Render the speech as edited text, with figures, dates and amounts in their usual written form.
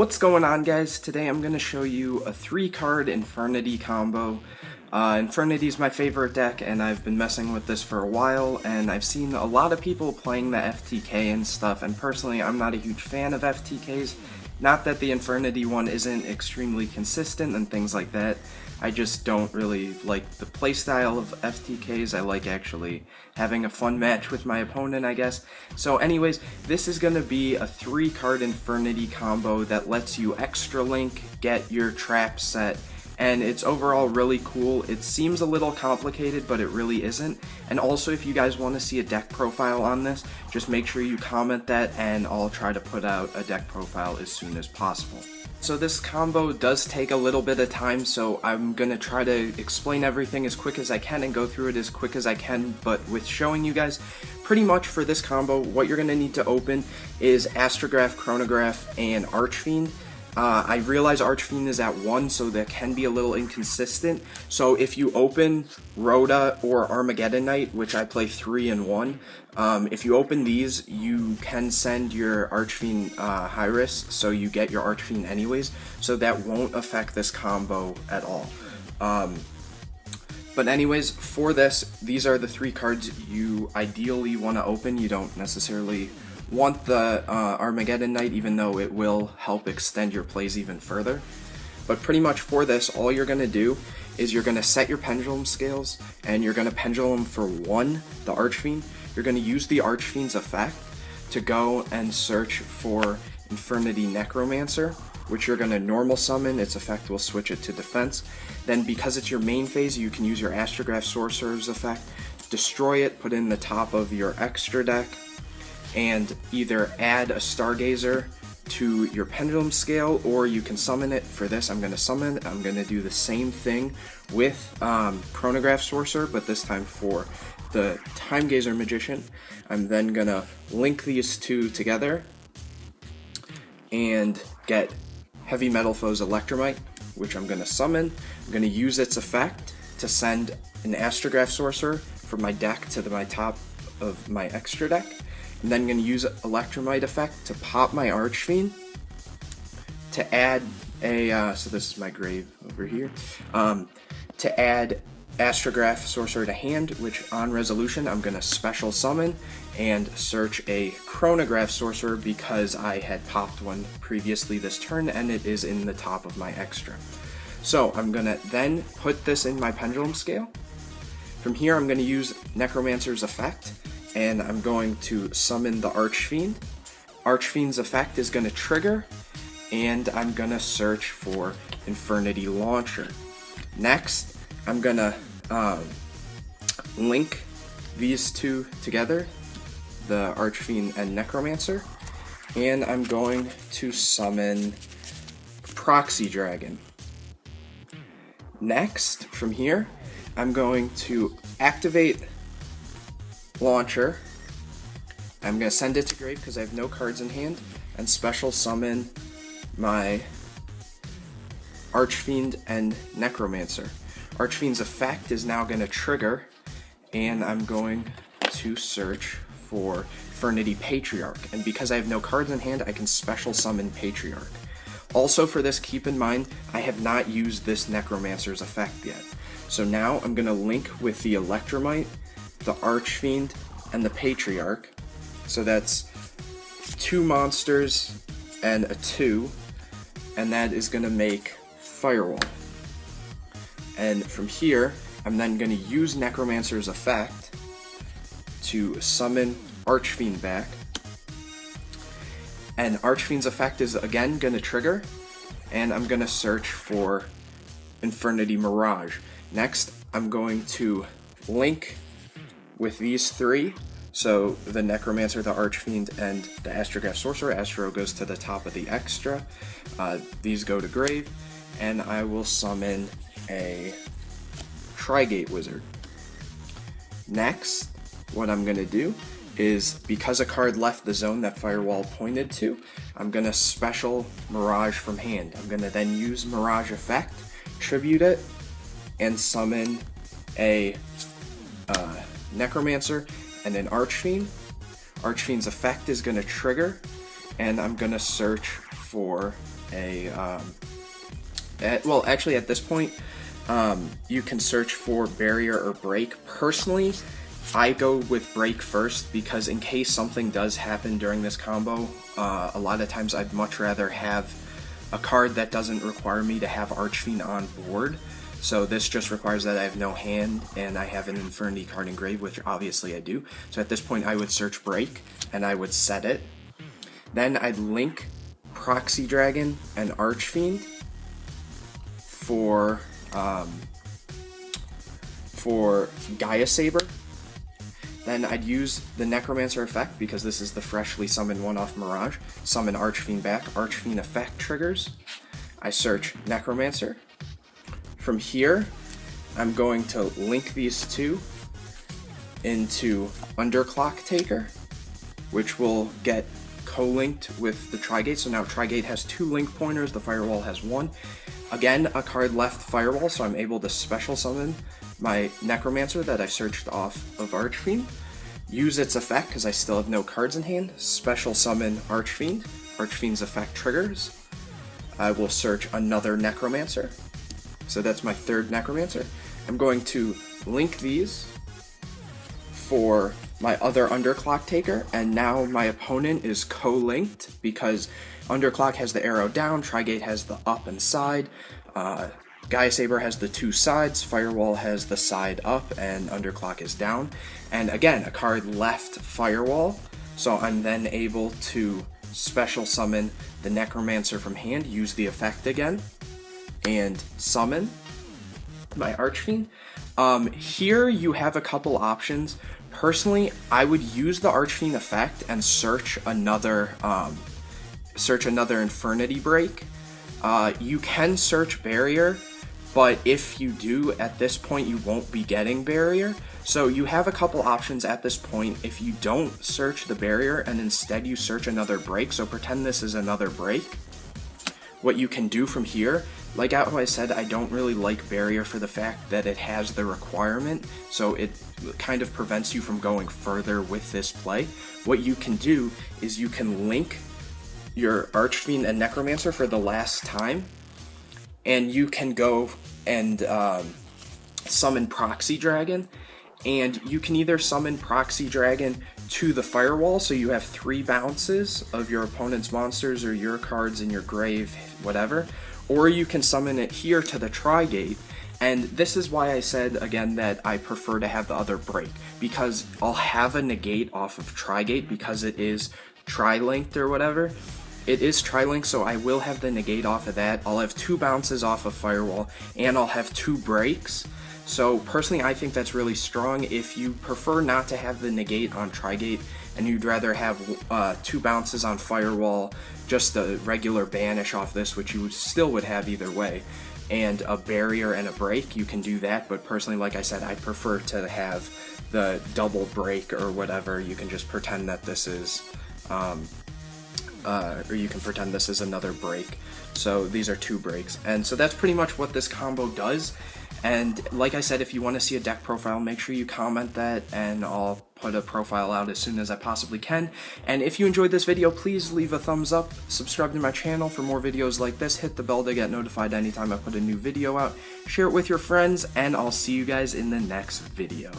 What's going on, guys? Today I'm going to show you a 3-card Infernity combo. Infernity is my favorite deck, and I've been messing with this for a while, and I've seen a lot of people playing the FTK and stuff, and personally I'm not a huge fan of FTKs. Not that the Infernity one isn't extremely consistent and things like that. I just don't really like the playstyle of FTKs. I like actually having a fun match with my opponent, I guess. So anyways, this is going to be a 3-card Infernity combo that lets you extra link, get your trap set, and it's overall really cool. It seems a little complicated, but it really isn't. And also, if you guys want to see a deck profile on this, just make sure you comment that, and I'll try to put out a deck profile as soon as possible. So this combo does take a little bit of time, so I'm going to try to explain everything as quick as I can and go through it as quick as I can, but with showing you guys, pretty much for this combo, what you're going to need to open is Astrograph, Chronograph, and Archfiend. I realize Archfiend is at 1, so that can be a little inconsistent. So if you open Rhoda or Armageddon Knight, which I play 3 and 1, if you open these, you can send your Archfiend high risk, so you get your Archfiend anyways, so that won't affect this combo at all. But anyways, for this, these are the 3 cards you ideally want to open. You don't necessarily want the Armageddon Knight, even though it will help extend your plays even further. But pretty much for this, all you're going to do is you're going to set your pendulum scales, and you're going to pendulum for 1, the Archfiend. You're going to use the Archfiend's effect to go and search for Infernity Necromancer, which you're going to normal summon. Its effect will switch it to defense. Then, because it's your main phase, you can use your Astrograph Sorcerer's effect, destroy it, put it in the top of your extra deck, and either add a Stargazer to your pendulum scale, or you can summon it. For this, I'm going to summon. I'm going to do the same thing with Chronograph Sorcerer, but this time for the Time Gazer Magician. I'm then going to link these two together and get Heavy Metal Foe's Electromite, which I'm going to summon. I'm going to use its effect to send an Astrograph Sorcerer from my deck to my top of my extra deck. And then I'm going to use Electromite effect to pop my Archfiend to add a, so this is my grave over here, to add Astrograph Sorcerer to hand, which on resolution I'm going to special summon and search a Chronograph Sorcerer because I had popped one previously this turn and it is in the top of my extra. So I'm going to then put this in my pendulum scale. From here I'm going to use Necromancer's effect, and I'm going to summon the Archfiend. Archfiend's effect is going to trigger, and I'm going to search for Infernity Launcher. Next, I'm going to link these two together, the Archfiend and Necromancer, and I'm going to summon Proxy Dragon. Next, from here, I'm going to activate Launcher. I'm going to send it to grave because I have no cards in hand, and special summon my Archfiend and Necromancer. Archfiend's effect is now going to trigger, and I'm going to search for Infernity Patriarch. And because I have no cards in hand, I can special summon Patriarch. Also for this, keep in mind, I have not used this Necromancer's effect yet. So now I'm going to link with the Electromite, the Archfiend, and the Patriarch. So that's 2 monsters and a 2, and that is going to make Firewall. And from here, I'm then going to use Necromancer's effect to summon Archfiend back. And Archfiend's effect is again going to trigger, and I'm going to search for Infernity Mirage. Next, I'm going to link with these 3, so the Necromancer, the Archfiend, and the Astrograph Sorcerer. Astro goes to the top of the extra. These go to grave, and I will summon a Trigate Wizard. Next, what I'm going to do is, because a card left the zone that Firewall pointed to, I'm going to special Mirage from hand. I'm going to then use Mirage effect, tribute it, and summon a Necromancer and an Archfiend. Archfiend's effect is going to trigger, and I'm going to search for well, actually at this point, you can search for barrier or break. Personally, I go with break first because in case something does happen during this combo, a lot of times I'd much rather have a card that doesn't require me to have Archfiend on board. So this just requires that I have no hand and I have an Infernity card engraved, which obviously I do. So at this point I would search break and I would set it. Then I'd link Proxy Dragon and Archfiend for Gaia Saber. Then I'd use the Necromancer effect because this is the freshly summoned one-off Mirage. Summon Archfiend back. Archfiend effect triggers. I search Necromancer. From here, I'm going to link these two into Underclock Taker, which will get co-linked with the Trigate. So now Trigate has 2 link pointers, the Firewall has 1. Again, a card left Firewall, so I'm able to special summon my Necromancer that I searched off of Archfiend. Use its effect, because I still have no cards in hand. Special summon Archfiend. Archfiend's effect triggers. I will search another Necromancer. So that's my 3rd Necromancer. I'm going to link these for my other Underclock Taker, and now my opponent is co-linked because Underclock has the arrow down, Trigate has the up and side, Gaia Saber has the 2 sides, Firewall has the side up, and Underclock is down. And again, a card left Firewall, so I'm then able to special summon the Necromancer from hand, use the effect again, and summon my Archfiend. Here you have a couple options. Personally, I would use the Archfiend effect and search another Infernity break. You can search barrier, but if you do, at this point you won't be getting barrier. So you have a couple options at this point. If you don't search the barrier and instead you search another break, so pretend this is another break, what you can do from here, like how I said, I don't really like barrier for the fact that it has the requirement, so it kind of prevents you from going further with this play. What you can do is you can link your Archfiend and Necromancer for the last time, and you can go and summon Proxy Dragon, and you can either summon Proxy Dragon to the Firewall, so you have 3 bounces of your opponent's monsters or your cards in your grave, whatever, or you can summon it here to the Trigate. And this is why I said again that I prefer to have the other break, because I'll have a negate off of Trigate because it is tri-linked or whatever. It is tri-linked, so I will have the negate off of that. I'll have 2 bounces off of Firewall, and I'll have 2 breaks. So personally, I think that's really strong. If you prefer not to have the negate on Trigate and you'd rather have 2 bounces on Firewall, just a regular banish off this, which you still would have either way, and a barrier and a break, you can do that. But personally, like I said, I prefer to have the double break or whatever. You can just pretend that this is, or you can pretend this is another break. So these are 2 breaks, and so that's pretty much what this combo does. And like I said, if you want to see a deck profile, make sure you comment that, and I'll put a profile out as soon as I possibly can. And if you enjoyed this video, please leave a thumbs up, subscribe to my channel for more videos like this, hit the bell to get notified anytime I put a new video out, share it with your friends, and I'll see you guys in the next video.